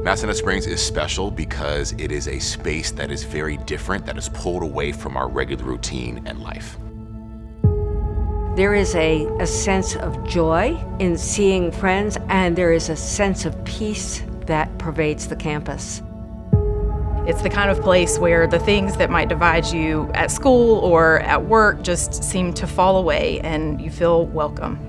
Massanetta Springs is special because it is a space that is very different, that is pulled away from our regular routine and life. There is a sense of joy in seeing friends, and there is a sense of peace that pervades the campus. It's the kind of place where the things that might divide you at school or at work just seem to fall away and you feel welcome.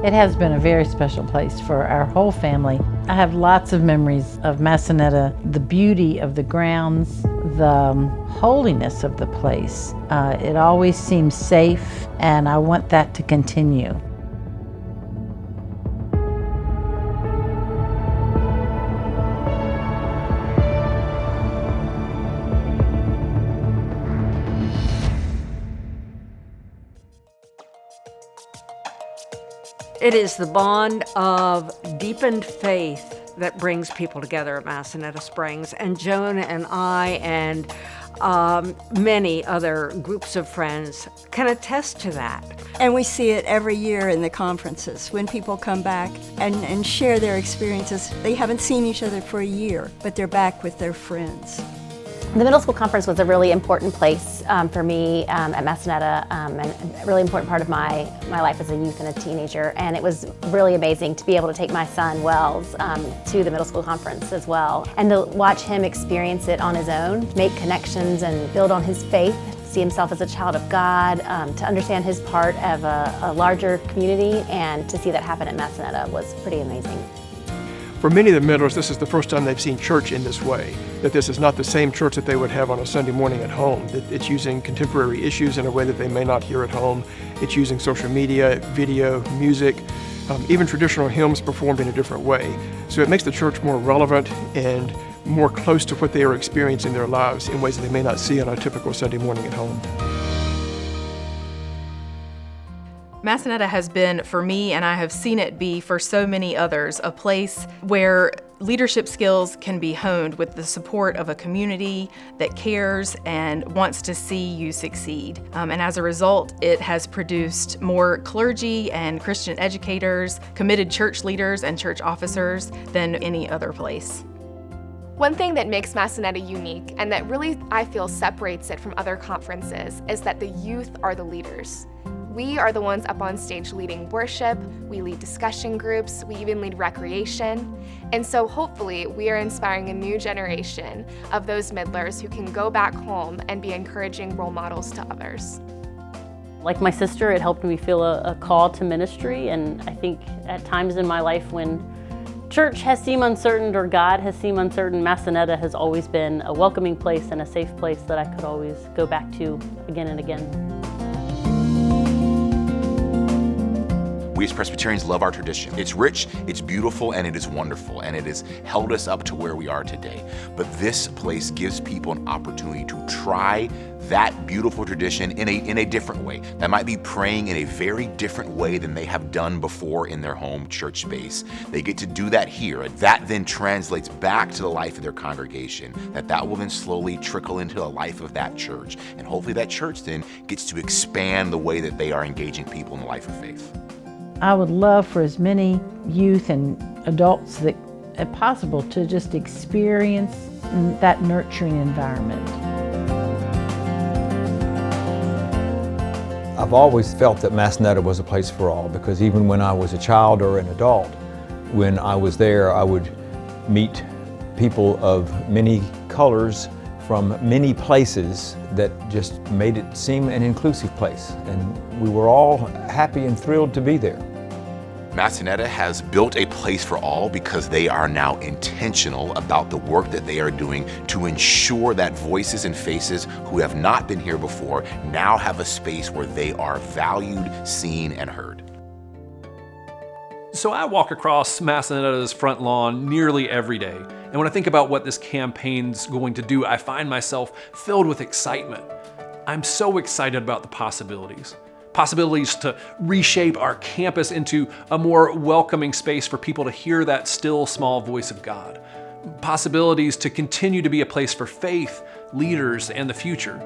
It has been a very special place for our whole family. I have lots of memories of Massanetta, the beauty of the grounds, the holiness of the place. It always seems safe, and I want that to continue. It is the bond of deepened faith that brings people together at Massanetta Springs. And Joan and I and many other groups of friends can attest to that. And we see it every year in the conferences when people come back and share their experiences. They haven't seen each other for a year, but they're back with their friends. The middle school conference was a really important place for me at Massanetta, and a really important part of my life as a youth and a teenager. And it was really amazing to be able to take my son, Wells, to the middle school conference as well. And to watch him experience it on his own, make connections and build on his faith, see himself as a child of God, to understand his part of a larger community, and to see that happen at Massanetta was pretty amazing. For many of the middlers, this is the first time they've seen church in this way, that this is not the same church that they would have on a Sunday morning at home, that it's using contemporary issues in a way that they may not hear at home. It's using social media, video, music, even traditional hymns performed in a different way. So it makes the church more relevant and more close to what they are experiencing in their lives in ways that they may not see on a typical Sunday morning at home. Massanetta has been, for me, and I have seen it be for so many others, a place where leadership skills can be honed with the support of a community that cares and wants to see you succeed. And as a result, it has produced more clergy and Christian educators, committed church leaders and church officers than any other place. One thing that makes Massanetta unique, and that really I feel separates it from other conferences, is that the youth are the leaders. We are the ones up on stage leading worship, we lead discussion groups, we even lead recreation. And so hopefully we are inspiring a new generation of those middlers who can go back home and be encouraging role models to others. Like my sister, it helped me feel a call to ministry, and I think at times in my life when church has seemed uncertain or God has seemed uncertain, Massanetta has always been a welcoming place and a safe place that I could always go back to again and again. We as Presbyterians love our tradition. It's rich, it's beautiful, and it is wonderful, and it has held us up to where we are today. But this place gives people an opportunity to try that beautiful tradition in a different way. That might be praying in a very different way than they have done before in their home church space. They get to do that here, and that then translates back to the life of their congregation. That will then slowly trickle into the life of that church. And hopefully that church then gets to expand the way that they are engaging people in the life of faith. I would love for as many youth and adults that as possible to just experience that nurturing environment. I've always felt that Massanetta was a place for all, because even when I was a child or an adult, when I was there, I would meet people of many colors from many places that just made it seem an inclusive place. And we were all happy and thrilled to be there. Massanetta has built a place for all because they are now intentional about the work that they are doing to ensure that voices and faces who have not been here before now have a space where they are valued, seen, and heard. So I walk across Massanetta's front lawn nearly every day. And when I think about what this campaign's going to do, I find myself filled with excitement. I'm so excited about the possibilities. Possibilities to reshape our campus into a more welcoming space for people to hear that still small voice of God. Possibilities to continue to be a place for faith, leaders, and the future.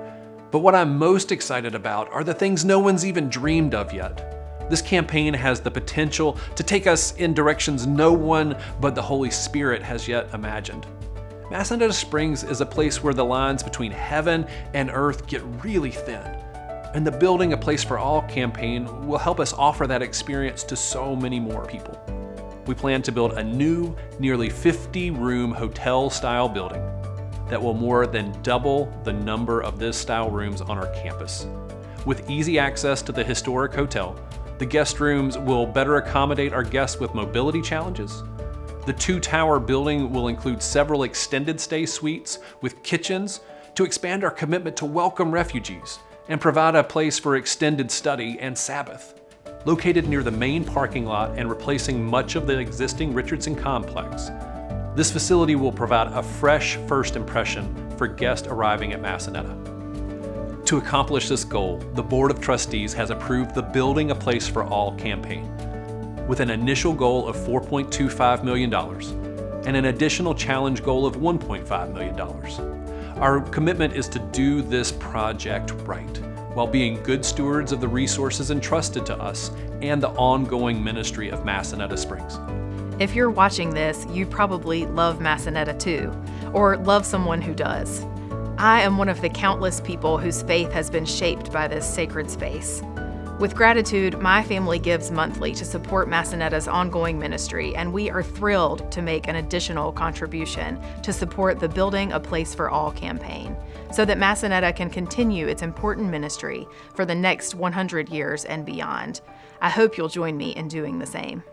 But what I'm most excited about are the things no one's even dreamed of yet. This campaign has the potential to take us in directions no one but the Holy Spirit has yet imagined. Massanetta Springs is a place where the lines between heaven and earth get really thin. And the Building a Place for All campaign will help us offer that experience to so many more people. We plan to build a new, nearly 50-room hotel-style building that will more than double the number of this style rooms on our campus. With easy access to the historic hotel, the guest rooms will better accommodate our guests with mobility challenges. The 2-tower building will include several extended stay suites with kitchens to expand our commitment to welcome refugees and provide a place for extended study and Sabbath. Located near the main parking lot and replacing much of the existing Richardson complex, this facility will provide a fresh first impression for guests arriving at Massanetta. To accomplish this goal, the Board of Trustees has approved the Building a Place for All campaign, with an initial goal of $4.25 million and an additional challenge goal of $1.5 million. Our commitment is to do this project right, while being good stewards of the resources entrusted to us and the ongoing ministry of Massanetta Springs. If you're watching this, you probably love Massanetta too, or love someone who does. I am one of the countless people whose faith has been shaped by this sacred space. With gratitude, my family gives monthly to support Massanetta's ongoing ministry, and we are thrilled to make an additional contribution to support the Building a Place for All campaign, so that Massanetta can continue its important ministry for the next 100 years and beyond. I hope you'll join me in doing the same.